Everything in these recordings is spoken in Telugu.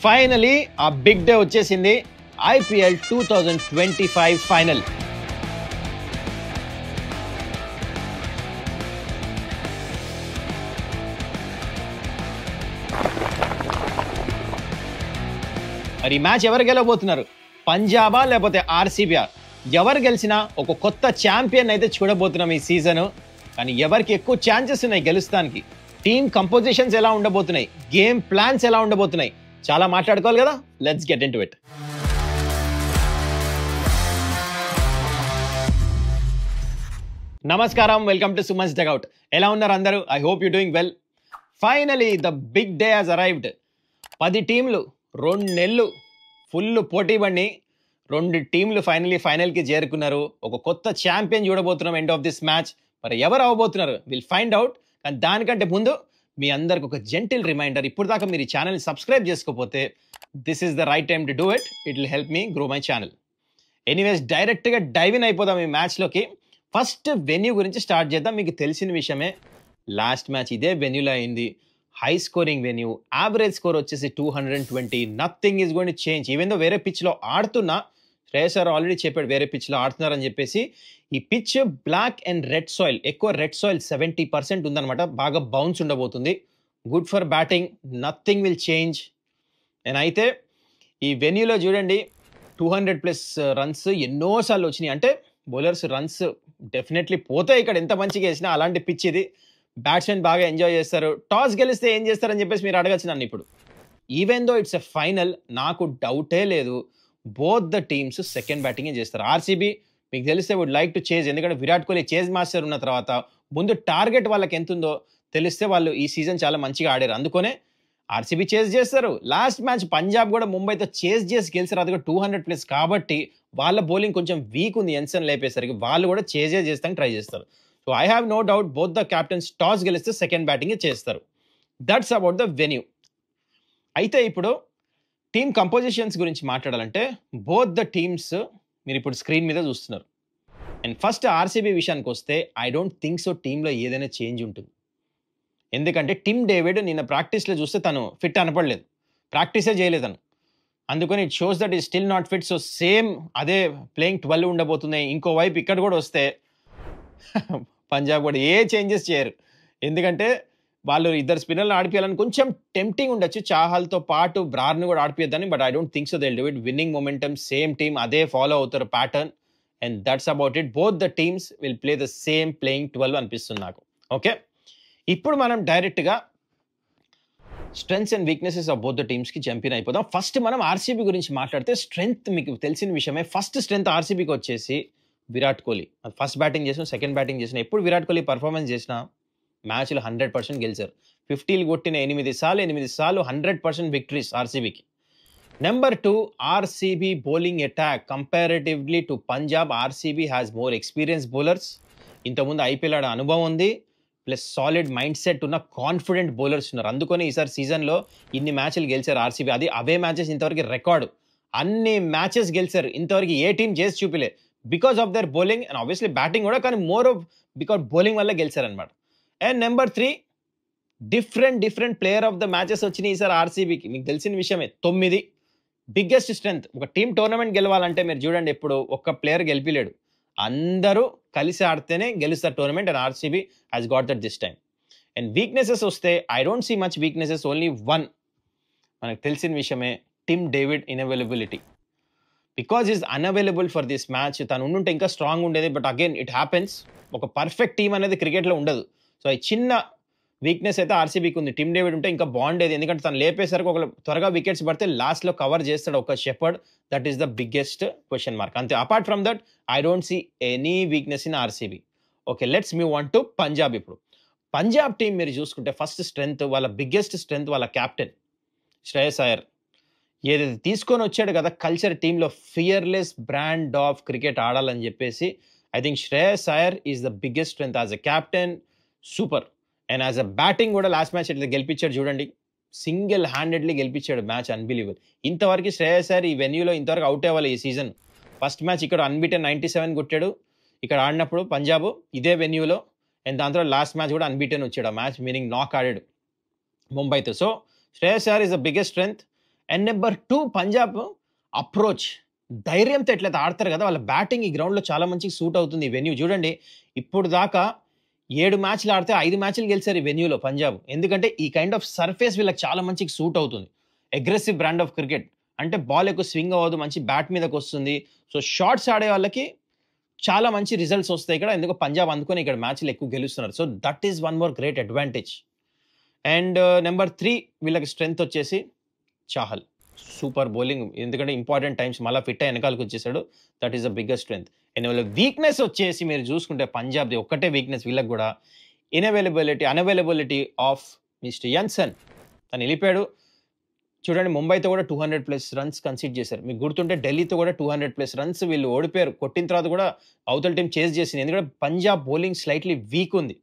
ఫైనలీ ఆ బిగ్ డే వచ్చేసింది. IPL 2025 final. మరి మ్యాచ్ ఎవరు గెలవబోతున్నారు? పంజాబా లేకపోతే ఆర్సీబీ? ఎవరు గెలిచినా ఒక కొత్త ఛాంపియన్ అయితే చూడబోతున్నాం ఈ సీజన్. కానీ ఎవరికి ఎక్కువ ఛాన్సెస్ ఉన్నాయి గెలుస్తానికి? టీమ్ కంపోజిషన్స్ ఎలా ఉండబోతున్నాయి? గేమ్ ప్లాన్స్ ఎలా ఉండబోతున్నాయి? చాలా మాట్లాడుకోవాలి కదా. Let's get into it. నమస్కారం, వెల్కమ్ టు సుమన్స్ డగౌట్. ఎలా ఉన్నారు అందరూ? I hope you doing well. Finally the big day has arrived. 10 టీంలు 2 నెలలు ఫుల్ పోటీ పడి 2 టీంలు ఫైనల్కి చేరుకున్నారు. ఒక కొత్త ఛాంపియన్ చూడబోతున్నాం ఎండ్ ఆఫ్ దిస్ మ్యాచ్. మరి ఎవరు అవ్వబోతున్నారు విల్ ఫైండ్ అవుట్. కానీ దానికంటే ముందు మీ అందరికి ఒక జెంటిల్ రిమైండర్, ఇప్పుడు దాకా మీరు ఈ ఛానల్ని సబ్స్క్రైబ్ చేసుకోకపోతే this is the right time to do it. It will help me grow my channel. Anyways, డైరెక్ట్గా డైవ్ ఇన్ అయిపోదాం ఈ మ్యాచ్లోకి. ఫస్ట్ వెన్యూ గురించి స్టార్ట్ చేద్దాం. మీకు తెలిసిన విషయమే, లాస్ట్ మ్యాచ్ ఇదే వెన్యూలో అయింది. High scoring venue, average score వచ్చేసి 220. Nothing is going to change. Even though వేరే పిచ్లో ఆడుతున్నా, శ్రేయస్ సార్ ఆల్రెడీ చెప్పాడు వేరే పిచ్లో ఆడుతున్నారని చెప్పేసి. ఈ pitch black and red soil, ఎక్కువ రెడ్ సాయిల్ 70% ఉందన్నమాట. బాగా బౌన్స్ ఉండబోతుంది. Good for batting. Nothing will change. నేనైతే ఈ వెన్యూలో చూడండి 200+ రన్స్ ఎన్నోసార్లు వచ్చినాయి. అంటే బౌలర్స్ రన్స్ డెఫినెట్లీ పోతాయి ఇక్కడ ఎంత మంచిగా వేసినా. అలాంటి పిచ్ ఇది. బ్యాట్స్మెన్ బాగా ఎంజాయ్ చేస్తారు. టాస్ గెలిస్తే ఏం చేస్తారని చెప్పేసి మీరు అడగచ్చు నన్ను ఇప్పుడు. Even though it's a final, నాకు డౌటే లేదు బోత్ ద టీమ్స్ సెకండ్ బ్యాటింగే చేస్తారు. ఆర్సీబీ మీకు తెలిస్తే వుడ్ లైక్ టు చేజ్, ఎందుకంటే విరాట్ కోహ్లీ చేజ్ మాస్టర్ ఉన్న తర్వాత ముందు టార్గెట్ వాళ్ళకి ఎంత ఉందో తెలిస్తే వాళ్ళు ఈ సీజన్ చాలా మంచిగా ఆడారు. అందుకనే ఆర్సీబీ చేజ్ చేస్తారు. లాస్ట్ మ్యాచ్ పంజాబ్ కూడా ముంబైతో చేజ్ చేసి గెలిచారు, అది కూడా 200+. కాబట్టి వాళ్ళ బౌలింగ్ కొంచెం వీక్ ఉంది. ఎన్సన్ లేపేసరికి వాళ్ళు కూడా చేజే చేస్తానికి ట్రై చేస్తారు. So I have no doubt both the captains toss గెలిస్తే సెకండ్ బ్యాటింగ్ చేస్తారు. That's about the venue. అయితే ఇప్పుడు టీమ్ కంపోజిషన్స్ గురించి మాట్లాడాలంటే బోత్ ద టీమ్స్ మీరు ఇప్పుడు స్క్రీన్ మీద చూస్తున్నారు. అండ్ ఫస్ట్ ఆర్సీబీ విషయానికి వస్తే ఐ డోంట్ థింక్ సో టీంలో ఏదైనా చేంజ్ ఉంటుంది. ఎందుకంటే టిమ్ డేవిడ్ నిన్న ప్రాక్టీస్లో చూస్తే తను ఫిట్ అనపడలేదు, ప్రాక్టీసే చేయలేదు తను. అందుకని it shows that is still not fit. So same అదే ప్లేయింగ్ 12 ఉండబోతుంది. ఇంకోవైపు ఇక్కడ కూడా వస్తే పంజాబ్ కూడా ఏ చేంజెస్ చేయరు. ఎందుకంటే వాళ్ళు ఇద్దరు స్పిన్నర్లు ఆడిపియాలని కొంచెం టెంప్టింగ్ ఉండొచ్చు. చాహల్తో పాటు బ్రార్ను కూడా ఆడిపియద్దని. But I don't think so they will do it. Winning momentum, same team, అదే ఫాలో అవుతారు pattern. And that's about it. Both the teams will play the same playing 12 అనిపిస్తుంది నాకు. ఓకే, ఇప్పుడు మనం డైరెక్ట్గా strengths and weaknesses of both the టీమ్స్కి జంప్ ఇన్ అయిపోదాం. ఫస్ట్ మనం ఆర్సీబీ గురించి మాట్లాడితే స్ట్రెంగ్త్ మీకు తెలిసిన విషయమే. ఫస్ట్ స్ట్రెంగ్త్ ఆర్సీబీకి వచ్చేసి విరాట్ కోహ్లీ. ఫస్ట్ బ్యాటింగ్ చేసిన, సెకండ్ బ్యాటింగ్ చేసిన, ఎప్పుడు విరాట్ కోహ్లీ పర్ఫార్మెన్స్ చేసిన మ్యాచ్లో 100% గెలిచారు. 50లు కొట్టిన 8 సార్లు 100% విక్టరీస్ ఆర్సీబీకి. Number 2, RCB bowling attack. Comparatively to Punjab, RCB has more experience bowlers. ఇంతకుముందు ఐపీఎల్ ఆడే అనుభవం ఉంది, ప్లస్ సాలిడ్ మైండ్ సెట్ ఉన్న కాన్ఫిడెంట్ బౌలర్స్ ఉన్నారు. అందుకని ఈసారి సీజన్లో ఇన్ని మ్యాచ్లు గెలిచారు ఆర్సీబీ. అది అవే మ్యాచెస్ ఇంతవరకు రికార్డు. అన్ని మ్యాచెస్ గెలిచారు, ఇంతవరకు ఏ టీం చేసి చూపిలే. Because of their bowling and obviously batting కూడా, కానీ మోర్ ఆఫ్ బికాస్ బౌలింగ్ వల్ల గెలిచారనమాట. And number 3, different player of the matches వచ్చినాయి ఈసారి ఆర్సీబీకి. మీకు తెలిసిన విషయమే. 9 బిగ్గెస్ట్ స్ట్రెంగ్త్. ఒక టీం టోర్నమెంట్ గెలవాలంటే మీరు చూడండి, ఎప్పుడు ఒక్క ప్లేయర్ గెలిపిలేడు, అందరూ కలిసి ఆడితేనే గెలుస్తారు tournament. And RCB has got that this time. And weaknesses వస్తే I don't see much weaknesses, only one. మనకు తెలిసిన విషయమే, Tim David inavailability. Because is unavailable for this match. తను ఉండుంటే ఇంకా స్ట్రాంగ్ ఉండేది. But again it happens. ఒక పర్ఫెక్ట్ టీం అనేది క్రికెట్లో ఉండదు. సో ఈ చిన్న వీక్నెస్ అయితే ఆర్సీబీకి ఉంది. టిమ్ డేవిడ్ ఉంటే ఇంకా బాగుండేది, ఎందుకంటే తను లేపేసరికి ఒక త్వరగా వికెట్స్ పడితే లాస్ట్లో కవర్ చేస్తాడు ఒక Shepherd. That is the biggest question mark. అంతే. Apart from that I don't see any weakness in RCB. Okay, let's move on to Punjab. ఇప్పుడు పంజాబ్ టీం మీరు చూసుకుంటే ఫస్ట్ స్ట్రెంగ్త్, వాళ్ళ బిగ్గెస్ట్ స్ట్రెంగ్త్ వాళ్ళ క్యాప్టెన్ శ్రేయస్ అయ్యర్. ఏదైతే తీసుకొని వచ్చాడు కదా కల్చర్ టీంలో, ఫియర్లెస్ బ్రాండ్ ఆఫ్ క్రికెట్ ఆడాలని చెప్పేసి. I think Shreyas Iyer is the biggest strength as a captain. Super. And as a batting కూడా లాస్ట్ మ్యాచ్ ఎట్లా గెలిపించాడు చూడండి, సింగిల్ హ్యాండెడ్లీ గెలిపించాడు మ్యాచ్. అన్బిలీవబుల్. ఇంతవరకు శ్రేయస్ అయ్యర్ ఈ వెన్యూలో ఇంతవరకు అవుట్ అవ్వాలి ఈ సీజన్. ఫస్ట్ మ్యాచ్ ఇక్కడ అన్బీటెన్ 97 కొట్టాడు ఇక్కడ ఆడినప్పుడు పంజాబ్ ఇదే వెన్యూలో. అండ్ దాంతో లాస్ట్ మ్యాచ్ కూడా అన్బీటెన్ వచ్చాడు ఆ మ్యాచ్, మీనింగ్ నాక్ ఆడాడు ముంబైతో. So Shreyas Iyer is the biggest strength. And number 2 Punjab approach ధైర్యంతో ఎట్లయితే ఆడతారు కదా, వాళ్ళ బ్యాటింగ్ ఈ గ్రౌండ్లో చాలా మంచిగా సూట్ అవుతుంది. ఈ వెన్యూ చూడండి, ఇప్పుడు దాకా 7 మ్యాచ్లు ఆడితే 5 మ్యాచ్లు గెలిచారు ఈ వెన్యూలో పంజాబ్. ఎందుకంటే ఈ కైండ్ ఆఫ్ సర్ఫేస్ వీళ్ళకి చాలా మంచిగా సూట్ అవుతుంది. అగ్రెసివ్ బ్రాండ్ ఆఫ్ క్రికెట్ అంటే బాల్ ఎక్కువ స్వింగ్ అవ్వదు, మంచి బ్యాట్ మీదకి వస్తుంది. సో షార్ట్స్ ఆడే వాళ్ళకి చాలా మంచి రిజల్ట్స్ వస్తాయి ఇక్కడ. ఎందుకు పంజాబ్ అందుకొని ఇక్కడ మ్యాచ్లు ఎక్కువ గెలుస్తున్నారు. So that is one more great advantage. And number 3 వీళ్ళకి స్ట్రెంగ్త్ వచ్చేసి చాహల్ సూపర్ బౌలింగ్, ఎందుకంటే ఇంపార్టెంట్ టైమ్స్ మళ్ళీ ఫిట్ అయ్యి వెనకాలకు వచ్చేసాడు. That is the biggest strength. And వీళ్ళ వీక్నెస్ వచ్చేసి మీరు చూసుకుంటే పంజాబ్ది ఒక్కటే వీక్నెస్ వీళ్ళకి కూడా, అన్అవైలబిలిటీ ఆఫ్ మిస్టర్ యన్సన్. తను వెళ్ళిపోయాడు. చూడండి ముంబైతో కూడా 200+ రన్స్ కన్సీడ్ చేశారు. మీకు గుర్తుంటే ఢిల్లీతో కూడా 200+ రన్స్ వీళ్ళు ఓడిపోయారు. కొట్టిన తర్వాత కూడా అవతల టీం చేజ్ చేసింది, ఎందుకంటే పంజాబ్ బౌలింగ్ స్లైట్లీ వీక్ ఉంది.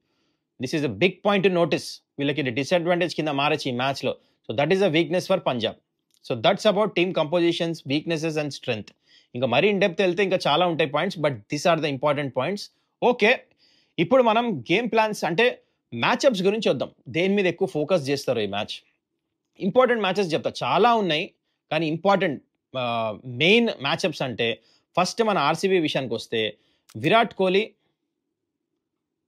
This is a big point to notice. వీళ్ళకి డిసడ్వాంటేజ్ కింద మారచ్చు ఈ మ్యాచ్లో. So that is a weakness for Punjab. So that's about team compositions, weaknesses and strength. ఇంకా మరీ ఇన్ డెప్త్ వెళ్తే ఇంకా చాలా ఉంటాయి points, but these are the important points. Okay, ఇప్పుడు మనం గేమ్ ప్లాన్స్ అంటే మ్యాచ్అప్స్ గురించి వద్దాం. దేని మీద ఎక్కువ ఫోకస్ చేస్తారు ఈ మ్యాచ్? ఇంపార్టెంట్ మ్యాచెస్ చెప్తా, చాలా ఉన్నాయి కానీ ఇంపార్టెంట్ మెయిన్ మ్యాచ్అప్స్ అంటే ఫస్ట్ మన ఆర్సీబీ విషయానికి వస్తే Virat Kohli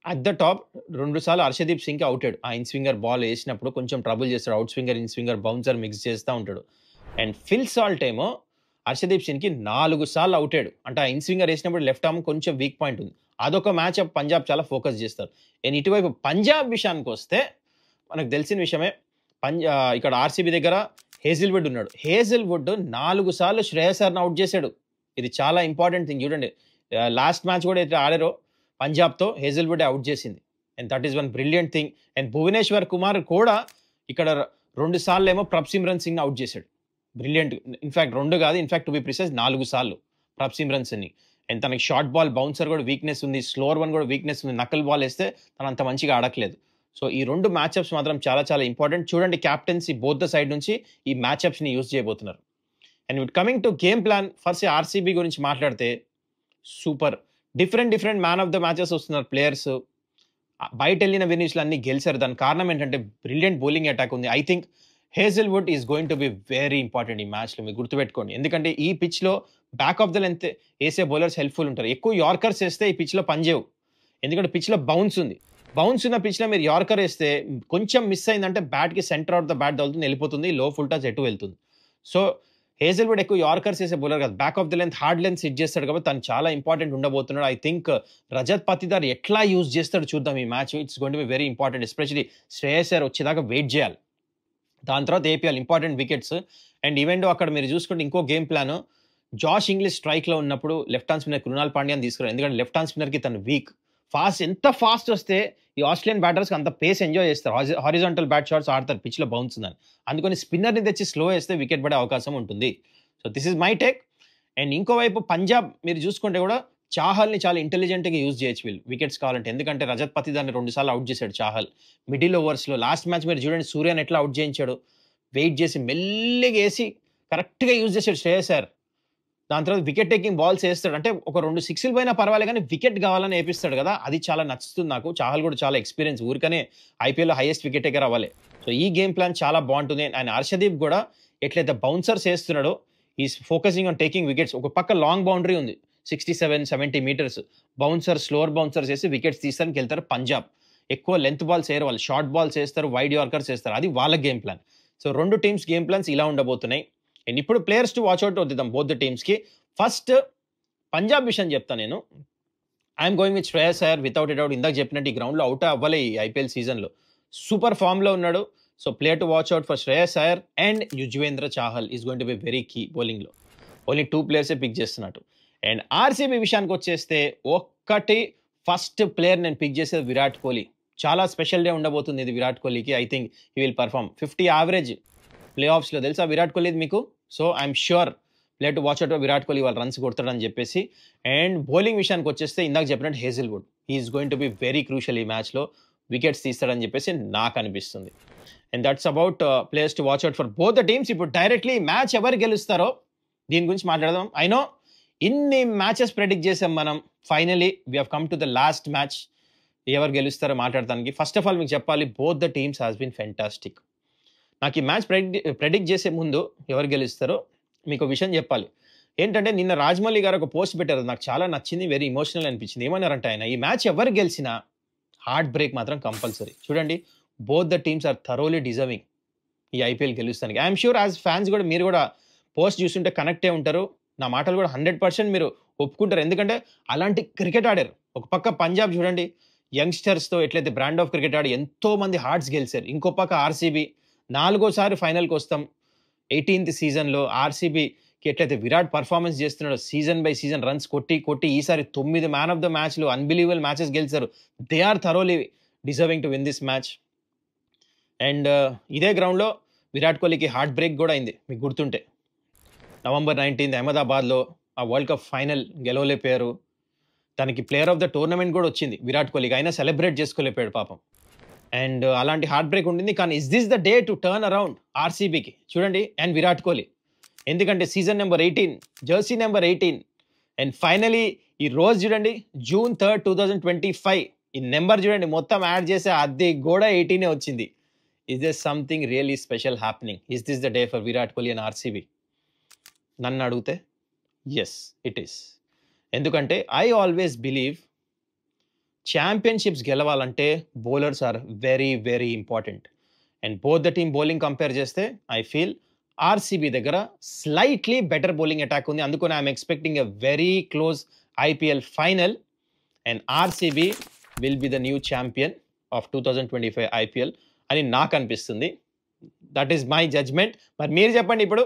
at the top. 2 సార్లు హర్షదీప్ సింగ్ అవుటాడు. ఆ ఇన్ స్వింగర్ బాల్ వేసినప్పుడు కొంచెం ట్రబుల్ చేస్తాడు, out swinger in swinger bouncer mix చేస్తూ ఉంటాడు. అండ్ ఫిల్ సాల్ట్ ఏమో హర్షదీప్ సింగ్కి 4 సార్లు అవుటాడు. అంటే ఆ ఇన్ స్వింగర్ వేసినప్పుడు లెఫ్ట్ ఆర్మ్ కొంచెం వీక్ పాయింట్ ఉంది. అదొక మ్యాచ్అప్ పంజాబ్ చాలా ఫోకస్ చేస్తారు. అండ్ ఇటువైపు పంజాబ్ విషయానికి వస్తే మనకు తెలిసిన విషయమే, ఇక్కడ ఆర్సీబీ దగ్గర హేజిల్వుడ్ ఉన్నాడు. హేజిల్వుడ్ 4 సార్లు శ్రేయసర్ని అవుట్ చేశాడు. ఇది చాలా ఇంపార్టెంట్ థింగ్. చూడండి లాస్ట్ మ్యాచ్ కూడా అయితే ఆడారో పంజాబ్తో హేజిల్వుడ్ అవుట్ చేసింది. And that is one brilliant thing. And Bhuvneshwar Kumar కూడా ఇక్కడ 2 సార్లు ఏమో ప్రభ్సిమ్రన్ సింగ్ అవుట్ చేశాడు. బ్రిలియంట్. ఇన్ఫాక్ట్ 2 కాదు, ఇన్ఫాక్ట్ టు బి ప్రిసైజ్ 4 సార్లు ప్రభ్సిమ్రన్ సింగ్. అండ్ తనకి షార్ట్ బాల్ బౌన్సర్ కూడా వీక్నెస్ ఉంది, స్లోవర్ వన్ కూడా వీక్నెస్ ఉంది. నకల్ బాల్ వేస్తే తను అంత మంచిగా ఆడట్లేదు. సో ఈ 2 మ్యాచ్అప్స్ మాత్రం చాలా చాలా ఇంపార్టెంట్. చూడండి క్యాప్టెన్సీ బోత్ ద సైడ్ నుంచి ఈ మ్యాచ్అప్స్ని యూజ్ చేయబోతున్నారు. And with coming to game plan, first RCB గురించి మాట్లాడితే super different man of the matches వస్తున్నారు ప్లేయర్స్. బయట వెళ్ళిన వెన్యూస్లు అన్ని గెలిచారు. దానికి కారణం ఏంటంటే బ్రిలియంట్ బౌలింగ్ అటాక్ ఉంది. I think Hazlewood is going to be very important ఈ మ్యాచ్లో, మీరు గుర్తుపెట్టుకోండి. ఎందుకంటే ఈ పిచ్లో బ్యాక్ ఆఫ్ ద లెంత్ వేసే బౌలర్స్ హెల్ప్ఫుల్ ఉంటారు. ఎక్కువ యార్కర్స్ వేస్తే ఈ పిచ్లో పనిచేయవు, ఎందుకంటే పిచ్లో బౌన్స్ ఉంది. బౌన్స్ ఉన్న పిచ్లో మీరు యార్కర్ వేస్తే కొంచెం మిస్ అయిందంటే బ్యాట్కి సెంటర్ అవుట్ ద బ్యాట్ తగులుతుంది, వెళ్ళిపోతుంది, లో ఫుల్ టచ్ ఎటు వెళ్తుంది. సో హేజిల్వుడ్ ఎక్కువ యార్కర్స్ వేసే బౌలర్ కాదు, back of the length hard length hit చేస్తాడు కాబట్టి తను చాలా ఇంపార్టెంట్ ఉండబోతున్నాడు. ఐ థింక్ రజత్ పతిదార్ ఎట్లా యూజ్ చేస్తాడు చూద్దాం ఈ match. It's going to be very important. Especially శ్రేయసర్ వచ్చేదాకా వెయిట్ చేయాలి, దాని తర్వాత APL important wickets. And event అక్కడ మీరు చూసుకుంటే ఇంకో గేమ్ ప్లాన్, జాష్ ఇంగ్లీష్ స్ట్రైక్లో ఉన్నప్పుడు లెఫ్ట్ హ్యాండ్ స్పిన్నర్ కృణాల్ పాండ్యాని తీసుకురారు. ఎందుకంటే లెఫ్ట్ హ్యాండ్ స్పిన్నర్కి తను వీక్. ఎంత ఫాస్ట్ వస్తే ఈ ఆస్ట్రేలియన్ బ్యాటర్స్కి అంత పేస్ ఎంజాయ్ చేస్తారు. హారిజాంటల్ బ్యాట్ షాట్స్ ఆడతారు పిచ్లో బౌన్స్ ఉందని. అందుకని స్పిన్నర్ని తెచ్చి స్లో వేస్తే వికెట్ పడే అవకాశం ఉంటుంది. So this is my take. And ఇంకోవైపు పంజాబ్ మీరు చూసుకుంటే కూడా చాహల్ని చాలా ఇంటెలిజెంట్గా యూజ్ చేయొచ్చు వీళ్ళు వికెట్స్ కావాలంటే. ఎందుకంటే రజత్ పతిదార్ని 2 సార్లు అవుట్ చేశాడు చాహల్ మిడిల్ ఓవర్స్లో. లాస్ట్ మ్యాచ్ మీరు చూడండి సూర్యని ఎట్లా అవుట్ చేయించాడు, వెయిట్ చేసి మెల్లిగా వేసి కరెక్ట్గా యూజ్ చేశాడు శ్రేయసర్. దాని తర్వాత వికెట్ టేకింగ్ బాల్స్ వేస్తాడు, అంటే ఒక 2 సిక్స్లు పోయినా పర్వాలేదు కానీ వికెట్ కావాలని వేపిస్తాడు కదా, అది చాలా నచ్చుతుంది నాకు. చాహల్ కూడా చాలా ఎక్స్పీరియన్స్, ఊరికనే ఐపీఎల్లో హైయెస్ట్ వికెట్ టేకర్ అవ్వాలి. సో ఈ గేమ్ ప్లాన్ చాలా బాగుంటుంది. అండ్ హర్షదీప్ కూడా ఎట్లయితే బౌన్సర్స్ వేస్తున్నాడో is focusing on taking wickets. ఒక పక్క లాంగ్ బౌండరీ ఉంది 67-70 మీటర్స్, బౌన్సర్ స్లోవర్ బౌన్సర్స్ వేసి వికెట్స్ తీస్తానికి వెళ్తారు పంజాబ్. ఎక్కువ లెంత్ బాల్స్ వేయరు వాళ్ళు, షార్ట్ బాల్స్ వేస్తారు, వైడ్ యార్కర్స్ వేస్తారు, అది వాళ్ళ game plan. So 2 teams game plans ఇలా ఉండబోతున్నాయి. అండ్ ఇప్పుడు ప్లేయర్స్ టు వాచ్అవుట్ వద్దాం బోత్ ద టీమ్స్కి. ఫస్ట్ పంజాబ్ విషయం చెప్తాను నేను. I'm going with Shreyas Iyer without a doubt. ఇందాక చెప్పినట్టు ఈ గ్రౌండ్లో అవుట్ అవ్వలే ఈ ఐపీఎల్ సీజన్లో, సూపర్ ఫామ్లో ఉన్నాడు. So player to watch out for Shreyas Iyer. And Yuzvendra Chahal is going to be very key బౌలింగ్లో. ఓన్లీ 2 ప్లేయర్సే పిక్ చేస్తున్నట్టు. అండ్ ఆర్సీబీ విషయానికి వచ్చేస్తే ఒక్కటి ఫస్ట్ ప్లేయర్ నేను పిక్ చేసేది విరాట్ కోహ్లీ. చాలా స్పెషల్ డే ఉండబోతుంది ఇది విరాట్ కోహ్లీకి. I think he will perform 50 average play ఆఫ్స్లో, తెలుసా విరాట్ కోహ్లీ మీకు? So I'm sure player to watch out Virat Kohli వాళ్ళు రన్స్ కొడతాడని చెప్పేసి. అండ్ బౌలింగ్ విషయానికి వచ్చేస్తే ఇందాక చెప్పినట్టు Hazlewood is going to be very crucial ఈ మ్యాచ్లో, వికెట్స్ తీస్తాడని చెప్పేసి నాకు అనిపిస్తుంది. And that's about players to watch out for both the teams. ఇప్పుడు డైరెక్ట్లీ మ్యాచ్ ఎవరు గెలుస్తారో దీని గురించి మాట్లాడదాం. ఐ నో ఇన్ని మ్యాచెస్ ప్రెడిక్ట్ చేసాం మనం, finally we have come to the last match. ఎవరు గెలుస్తారో మాట్లాడటానికి ఫస్ట్ ఆఫ్ ఆల్ మీకు చెప్పాలి, both the teams has been fantastic. నాకు ఈ మ్యాచ్ ప్రెడిక్ట్ చేసే ముందు ఎవరు గెలుస్తారో మీకు విషయం చెప్పాలి. ఏంటంటే నిన్న రాజమౌళి గారు ఒక పోస్ట్ పెట్టారు. నాకు చాలా నచ్చింది. వెరీ ఎమోషనల్ అనిపించింది. ఏమన్నారంటే ఆయన, ఈ మ్యాచ్ ఎవరు గెలిచినా హార్ట్ బ్రేక్ మాత్రం కంపల్సరీ. చూడండి, both the teams are thoroughly deserving ఈ ఐపీఎల్ గెలుస్తానికి. ఐఎమ్ షూర్ యాజ్ ఫ్యాన్స్ కూడా మీరు కూడా పోస్ట్ చూస్తుంటే కనెక్టే ఉంటారు. నా మాటలు కూడా 100% మీరు ఒప్పుకుంటారు. ఎందుకంటే అలాంటి క్రికెట్ ఆడారు. ఒక పక్క పంజాబ్ చూడండి, యంగ్స్టర్స్తో ఎట్లయితే బ్రాండ్ ఆఫ్ క్రికెట్ ఆడి ఎంతో మంది హార్ట్స్ గెలిచారు. ఇంకో పక్క ఆర్సీబీ 4సారి ఫైనల్కి వస్తాం 18th సీజన్లో. ఆర్సీబీకి ఎట్లయితే విరాట్ పర్ఫార్మెన్స్ చేస్తున్నాడో, సీజన్ బై సీజన్ రన్స్ కొట్టి ఈసారి 9 మ్యాన్ ఆఫ్ ద మ్యాచ్లు, అన్బిలీవబుల్ మ్యాచెస్ గెలిచారు. They are thoroughly deserving to win this match. And ఇదే గ్రౌండ్లో విరాట్ కోహ్లీకి హార్ట్ బ్రేక్ కూడా అయింది. మీకు గుర్తుంటే November 19th అహ్మదాబాద్లో ఆ వరల్డ్ కప్ ఫైనల్ గెలవలేకపోయారు. తనకి ప్లేయర్ ఆఫ్ ద టోర్నమెంట్ కూడా వచ్చింది విరాట్ కోహ్లీకి, అయినా సెలబ్రేట్ చేసుకోలేకపోయాడు పాపం. అండ్ అలాంటి హార్ట్ బ్రేక్ ఉండింది. కానీ is this the day to turn around ఆర్సీబీకి? చూడండి, అండ్ విరాట్ కోహ్లీ, ఎందుకంటే season number 18, jersey number 18. And finally ఈ రోజు చూడండి, June 3rd, 2025, ఈ నెంబర్ చూడండి మొత్తం యాడ్ చేస్తే అది కూడా 18 వచ్చింది. Is this something really special happening? Is this the day for Virat Kohli and RCB? నన్ను అడిగితే ఎస్, ఇట్ ఈస్. ఎందుకంటే ఐ ఆల్వేస్ బిలీవ్ ఛాంపియన్షిప్స్ గెలవాలంటే bowlers are very very important. And both the team bowling compare చేస్తే ఐ ఫీల్ ఆర్సీబీ దగ్గర స్లైట్లీ బెటర్ బౌలింగ్ అటాక్ ఉంది. అందుకని I'm expecting a very close IPL final. And RCB will be the new champion of 2025 IPL అని నాకు అనిపిస్తుంది. That is my judgment. మరి మీరు చెప్పండి ఇప్పుడు,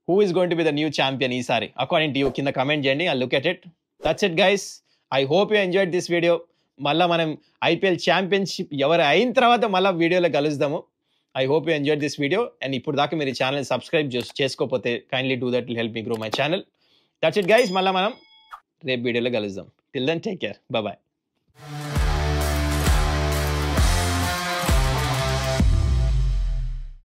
who is going to be the new champion ఈసారి అకార్డింగ్ టు యూ? కింద కమెంట్ చేయండి. I look at it. That's it guys. I hope you enjoyed this video. మళ్ళీ మనం ఐపీఎల్ ఛాంపియన్షిప్ ఎవరు అయిన తర్వాత మళ్ళీ వీడియోలో కలుద్దాము. I hope you enjoyed this video. And ఇప్పుడు దాకా మీరు ఈ ఛానల్ సబ్స్క్రైబ్ చేసుకోకపోతే kindly do that, will help me grow my channel. That's it guys. మళ్ళీ మనం రేపు వీడియోలో కలుద్దాం. Till then take care. Bye.